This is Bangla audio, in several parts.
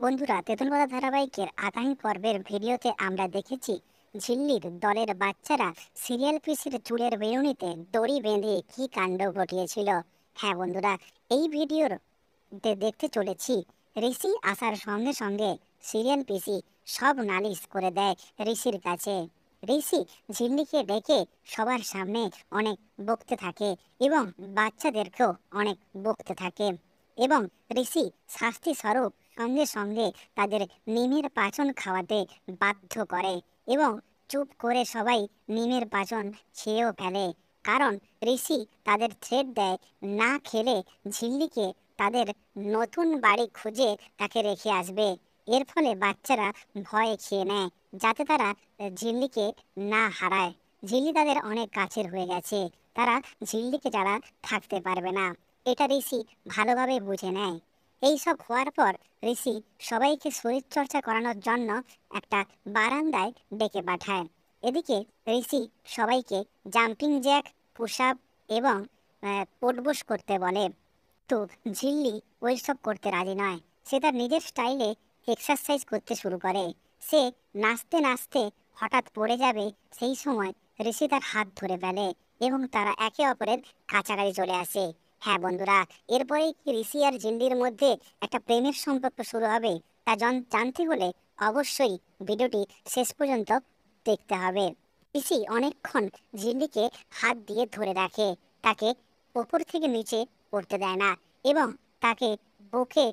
বন্ধুরা, তেঁতুলপাতা ধারাবাহিকের আগামী পর্বের ভিডিওতে আমরা দেখেছি ঝিল্লির দলের বাচ্চারা সিরিয়াল পিসির চুলের বেরুনিতে দড়ি বেঁধে কি কাণ্ড ঘটিয়েছিল। হ্যাঁ বন্ধুরা, এই ভিডিওর দেখতে চলেছি ঋষি আসার সঙ্গে সঙ্গে সিরিয়াল পিসি সব নালিশ করে দেয় ঋষির কাছে। ঋষি ঝিল্লিকে ডেকে সবার সামনে অনেক বকতে থাকে এবং বাচ্চাদেরকেও অনেক বকতে থাকে এবং ঋষি শাস্তি স্বরূপ সঙ্গে সঙ্গে তাদের নিমের পাচন খাওয়াতে বাধ্য করে এবং চুপ করে সবাই নিমের পাচন খেয়েও ফেলে। কারণ ঋষি তাদের থ্রেট দেয়, না খেলে ঝিল্লিকে তাদের নতুন বাড়ি খুঁজে তাকে রেখে আসবে। এর ফলে বাচ্চারা ভয়ে খেয়ে নেয় যাতে তারা ঝিল্লিকে না হারায়। ঝিল্লি তাদের অনেক কাছের হয়ে গেছে, তারা ঝিল্লিকে ছাড়া থাকতে পারবে না। এটা ঋষি ভালোভাবে বুঝে নেয়। এই সব হওয়ার পর ঋষি সবাইকে শরীরচর্চা করানোর জন্য একটা বারান্দায় ডেকে পাঠায়। এদিকে ঋষি সবাইকে জাম্পিং জ্যাক, পুশ আপ এবং পোটবুশ করতে বলে। তো ঝিল্লি ওইসব করতে রাজি নয়। সে তার নিজের স্টাইলে এক্সারসাইজ করতে শুরু করে। সে নাচতে নাচতে হঠাৎ পড়ে যাবে, সেই সময় ঋষি তার হাত ধরে ফেলে এবং তারা একে অপরের কাছাকাছি চলে আসে। হ্যাঁ বন্ধুরা, এরপরেই কি ঋষি আর ঝিল্লির মধ্যে একটা প্রেমের সম্পর্ক শুরু হবে তা জানতে হলে অবশ্যই ভিডিওটি শেষ পর্যন্ত দেখতে হবে। ঋষি অনেকক্ষণ ঝিল্লিকে হাত দিয়ে ধরে রাখে, তাকে ওপর থেকে নিচে পড়তে দেয় না এবং তাকে বুকে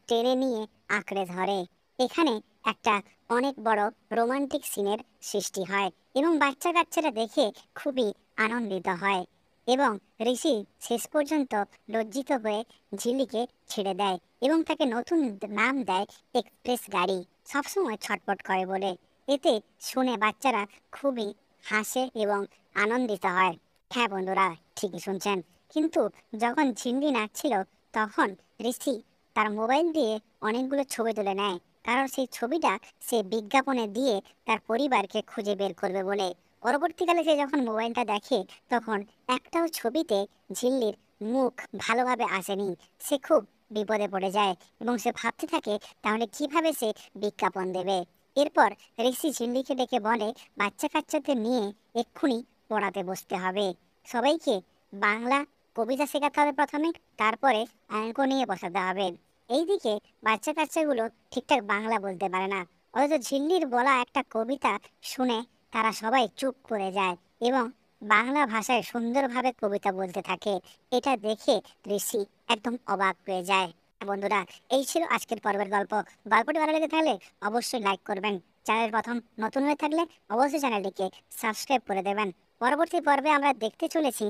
টেনে নিয়ে আঁকড়ে ধরে। এখানে একটা অনেক বড় রোমান্টিক সিনের সৃষ্টি হয় এবং বাচ্চা কাচ্চারা দেখে খুবই আনন্দিত হয় এবং ঋষি শেষ পর্যন্ত লজ্জিত হয়ে ঝিল্লিকে ছেড়ে দেয় এবং তাকে নতুন নাম দেয় এক্সপ্রেস গাড়ি। সবসময় ছটপট করে বলে। এতে শুনে বাচ্চারা খুবই হাসে এবং আনন্দিত হয়। হ্যাঁ বন্ধুরা, ঠিকই শুনছেন। কিন্তু যখন ঝিল্লি নাচছিল তখন ঋষি তার মোবাইল দিয়ে অনেকগুলো ছবি তুলে নেয়, কারণ সেই ছবিটা সে বিজ্ঞাপনে দিয়ে তার পরিবারকে খুঁজে বের করবে বলে। পরবর্তীকালে সে যখন মোবাইলটা দেখে তখন একটাও ছবিতে ঝিল্লির মুখ ভালোভাবে আসেনি। সে খুব বিপদে পড়ে যায় এবং সে ভাবতে থাকে তাহলে কিভাবে সে বিজ্ঞাপন দেবে। এরপর ঋষি ঝিল্লিকে ডেকে বলে, বাচ্চা কাচ্চাদের নিয়ে এক্ষুনি পড়াতে বসতে হবে। সবাইকে বাংলা কবিতা শেখাতে হবে প্রথমে, তারপরে অঙ্ক নিয়ে বসাতে হবে। এইদিকে বাচ্চা কাচ্চাগুলো ঠিকঠাক বাংলা বলতে পারে না, অথচ ঝিল্লির বলা একটা কবিতা শুনে তারা সবাই চুপ করে যায় এবং বাংলা ভাষায় সুন্দরভাবে কবিতা বলতে থাকে। এটা দেখে ঋষি একদম অবাক হয়ে যায়। বন্ধুরা, এই ছিল আজকের পর্বের গল্প। গল্পটি ভালো লেগে থাকলে অবশ্যই লাইক করবেন। চ্যানেল প্রথম নতুন হয়ে থাকলে অবশ্যই চ্যানেলটিকে সাবস্ক্রাইব করে দেবেন। পরবর্তী পর্বে আমরা দেখতে চলেছি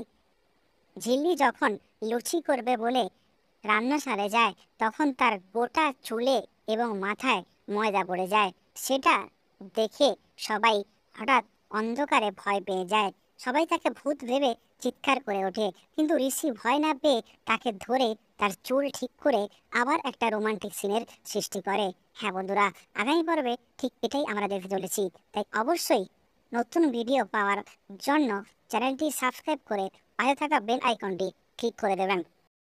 ঝিল্লি যখন লুচি করবে বলে রান্নাশালে যায় তখন তার গোটা চুলে এবং মাথায় ময়দা পড়ে যায়। সেটা দেখে সবাই হঠাৎ অন্ধকারে ভয় পেয়ে যায়। সবাই তাকে ভূত ভেবে চিৎকার করে ওঠে, কিন্তু ঋষি ভয় না পেয়ে তাকে ধরে তার চুল ঠিক করে আবার একটা রোমান্টিক সিনের সৃষ্টি করে। হ্যাঁ বন্ধুরা, আগামী পর্বে ঠিক এটাই আমরা দেখতে চলেছি। তাই অবশ্যই নতুন ভিডিও পাওয়ার জন্য চ্যানেলটি সাবস্ক্রাইব করে পাশে থাকা বেল আইকনটি ক্লিক করে দেবেন।